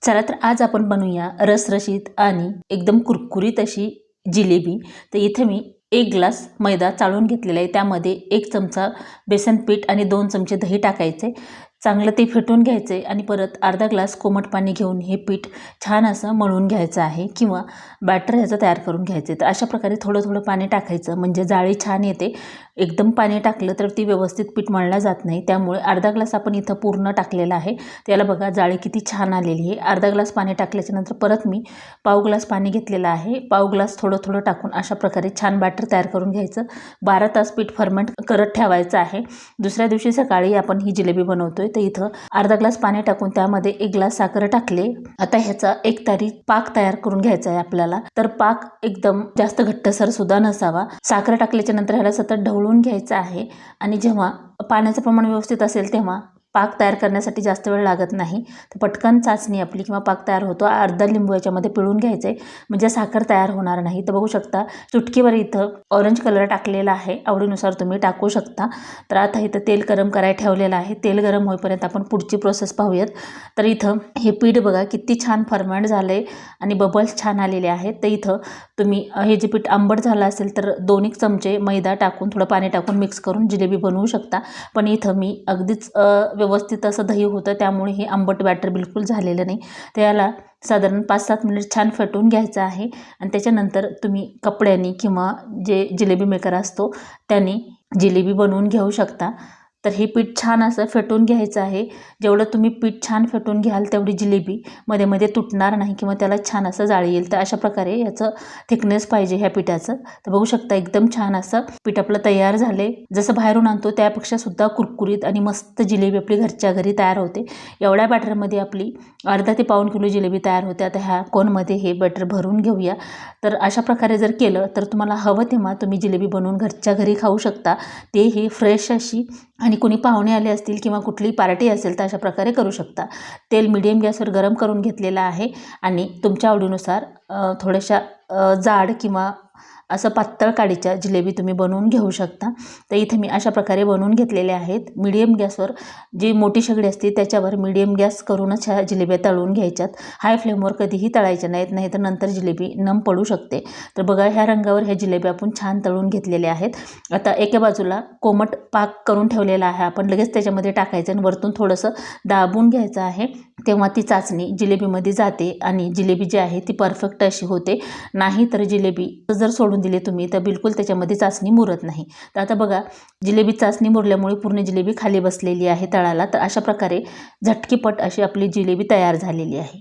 चला तर आज आपण बनवूया रसरशीत आणि एकदम कुरकुरीत अशी जिलेबी। तर इथे मी 1 ग्लास मैदा चाळून घेतलेला आहे। त्यामध्ये 1 चमचा बेसन पीठ आणि 2 चमचे दही टाकायचे। चांगलं ते फेटून घ्यायचे आणि परत अर्धा ग्लास कोमट पाणी घेऊन हे पीठ छान असं मळून घ्यायचं आहे किंवा बॅटर ह्याचं तयार करून घ्यायचे। तर अशा प्रकारे थोडं थोडं पाणी टाकायचं म्हणजे जाळी छान येते। एकदम पाणी टाकलं तर ती व्यवस्थित पीठ मळलं जात नाही, त्यामुळे अर्धा ग्लास आपण इथं पूर्ण टाकलेला आहे। त्याला बघा जाळी किती छान आलेली आहे। अर्धा ग्लास पाणी टाकल्याच्या नंतर परत मी पाव ग्लास पाणी घेतलेलं आहे। पाव ग्लास थोडं थोडं टाकून अशा प्रकारे छान बॅटर तयार करून घ्यायचं। 12 तास पीठ फर्मेंट करत ठेवायचं आहे। दुसऱ्या दिवशी सकाळी आपण ही जिलेबी बनवतोय। तर इथं अर्धा ग्लास पाणी टाकून त्यामध्ये 1 ग्लास साखर टाकले। आता ह्याचा 1 तारी पाक तयार करून घ्यायचा आहे आपल्याला। तर पाक एकदम जास्त घट्टसर सुद्धा नसावा। साखर टाकल्याच्या नंतर ह्याला सतत ढवळून घ्यायचं आहे आणि जेव्हा पाण्याचं प्रमाण व्यवस्थित असेल तेव्हा पाक तयार करण्यासाठी जास्त वेळ लागत नाही। तर पटकन चाचणी आपली किंवा पाक तयार होतो। अर्धा लिंबू याच्यामध्ये पिळून घ्यायचं आहे म्हणजे साखर तयार होणार नाही। तर बघू शकता चुटकीवर इथं ऑरेंज कलर टाकलेला आहे, आवडीनुसार तुम्ही टाकू शकता। तर आता इथं तेल गरम करायला ठेवलेलं आहे। तेल गरम होईपर्यंत आपण पुढची प्रोसेस पाहूयात। तर इथं हे पीठ बघा किती छान फर्मेंट झालंय आणि बबल्स छान आलेले आहेत। तर इथं तुम्ही हे जे पीठ आंबट झालं असेल तर 2 चमचे मैदा टाकून थोडं पाणी टाकून मिक्स करून जिलेबी बनवू शकता। पण इथं मी अगदीच व्यवस्थित असं दही होतं, त्यामुळे हे आंबट बॅटर बिलकुल झालेलं नाही। तर याला साधारण 5-7 मिनिट छान फेटून घ्यायचं आहे आणि त्याच्यानंतर तुम्ही कपड्यानी किंवा जे जिलेबी मेकर असतो त्याने जिलेबी बनवून घेऊ शकता। तर हे पीठ छान असं फेटून घ्यायचं आहे। जेवढं तुम्ही पीठ छान फेटून घ्याल तेवढी जिलेबी मध्ये मध्ये तुटणार नाही किंवा त्याला छान असं जाळी येईल। तर अशा प्रकारे याचं थिकनेस पाहिजे ह्या पिठाचं। तर बघू शकता एकदम छान असं पीठ आपलं तयार झाले। जसं बाहेरून आणतो त्यापेक्षा सुद्धा कुरकुरीत आणि मस्त जिलेबी आपली घरच्या घरी तयार होते। एवढ्या बॅटरमध्ये आपली अर्धा ते पाऊण किलो जिलेबी तयार होते। आता ह्या कोनमध्ये हे बॅटर भरून घेऊया। तर अशा प्रकारे जर केलं तर तुम्हाला हवं तेव्हा तुम्ही जिलेबी बनवून घरच्या घरी खाऊ शकता। ते ही फ्रेश अशी आणि कोणी पाहुणे आले असतील किंवा कुठली पार्टी असेल तर अशा प्रकारे करू शकता। तेल मीडियम गॅसवर गरम करून घेतलेलं आहे आणि तुमच्या आवडीनुसार थोड्याशा जाड किंवा असं पातळ काडीच्या जिलेबी तुम्ही बनवून घेऊ शकता। तर इथे मी अशा प्रकारे बनवून घेतलेले आहेत। मीडियम गॅसवर जी मोठी शेगडी असते त्याच्यावर मीडियम गॅस करूनच ह्या जिलेब्या तळून घ्यायच्यात। हाय फ्लेमवर कधीही तळायच्या नाहीत, नाही तर नंतर जिलेबी नम पडू शकते। तर बघा ह्या रंगावर ह्या जिलेब्या आपण छान तळून घेतलेल्या आहेत। आता एका बाजूला कोमट पाक करून ठेवलेला आहे, आपण लगेच त्याच्यामध्ये टाकायचं आणि वरतून थोडंसं दाबून घ्यायचं आहे। तेव्हा ती चाचणी जिलेबीमध्ये जाते आणि जिलेबी जी आहे ती परफेक्ट अशी होते। नाही तर जिलेबी जर सोडून दिले तुम्ही तर बिलकुल त्याच्यामध्ये चाचणी मुरत नाही। तर आता बघा जिलेबी चाचणी मुरल्यामुळे पूर्ण जिलेबी खाली बसलेली आहे तळाला। तर अशा प्रकारे झटकीपट अशी आपली जिलेबी तयार झालेली आहे।